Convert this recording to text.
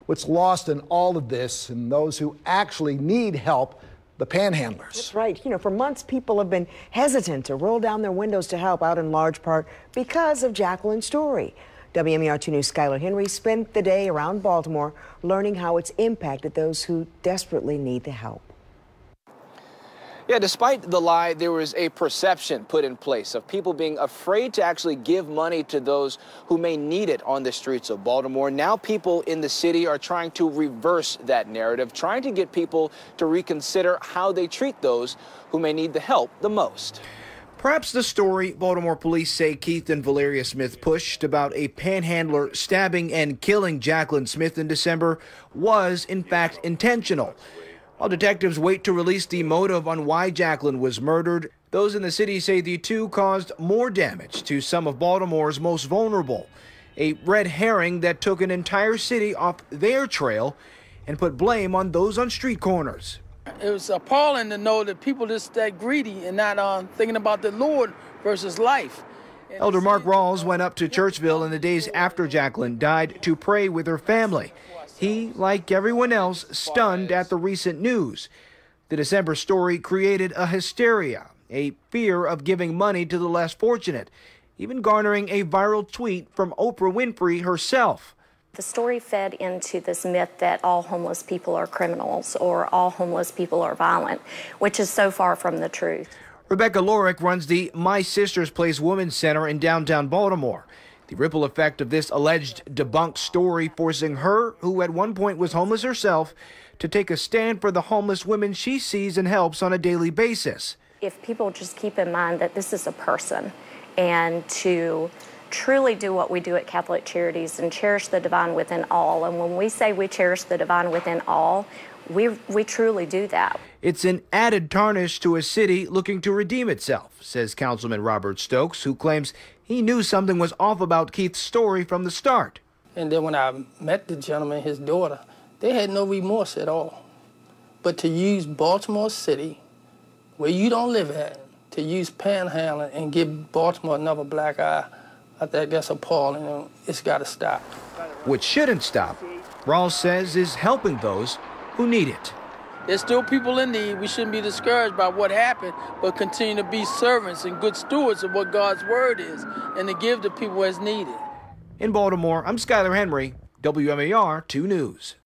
What's lost in all of this and those who actually need help, the panhandlers. That's right. For months, people have been hesitant to roll down their windows to help, out in large part because of Jacqueline's story. WMER2 News' Skylar Henry spent the day around Baltimore learning how it's impacted those who desperately need the help. Yeah, despite the lie, there was a perception put in place of people being afraid to actually give money to those who may need it on the streets of Baltimore. Now people in the city are trying to reverse that narrative, trying to get people to reconsider how they treat those who may need the help the most. Perhaps the story Baltimore police say Keith and Valeria Smith pushed about a panhandler stabbing and killing Jacqueline Smith in December was, in fact, intentional. While detectives wait to release the motive on why Jacqueline was murdered, those in the city say the two caused more damage to some of Baltimore's most vulnerable. A red herring that took an entire city off their trail and put blame on those on street corners. It was appalling to know that people just that greedy and not thinking about the Lord versus life. Elder Mark Rawls went up to Churchville in the days after Jacqueline died to pray with her family. He, like everyone else, stunned at the recent news. The December story created a hysteria, a fear of giving money to the less fortunate, even garnering a viral tweet from Oprah Winfrey herself. The story fed into this myth that all homeless people are criminals or all homeless people are violent, which is so far from the truth. Rebecca Lorick runs the My Sister's Place Women's Center in downtown Baltimore. The ripple effect of this alleged debunked story forcing her, who at one point was homeless herself, to take a stand for the homeless women she sees and helps on a daily basis. If people just keep in mind that this is a person and to truly do what we do at Catholic Charities and cherish the divine within all, and when we say we cherish the divine within all, we truly do that. It's an added tarnish to a city looking to redeem itself, says Councilman Robert Stokes, who claims he knew something was off about Keith's story from the start. And then when I met the gentleman, his daughter, they had no remorse at all. But to use Baltimore City, where you don't live at, to use panhandling and give Baltimore another black eye, I think that's appalling. It's got to stop. What shouldn't stop, Rawls says, is helping those who need it. There's still people in need. We shouldn't be discouraged by what happened, but continue to be servants and good stewards of what God's word is and to give to people as needed. In Baltimore, I'm Skylar Henry, WMAR 2 News.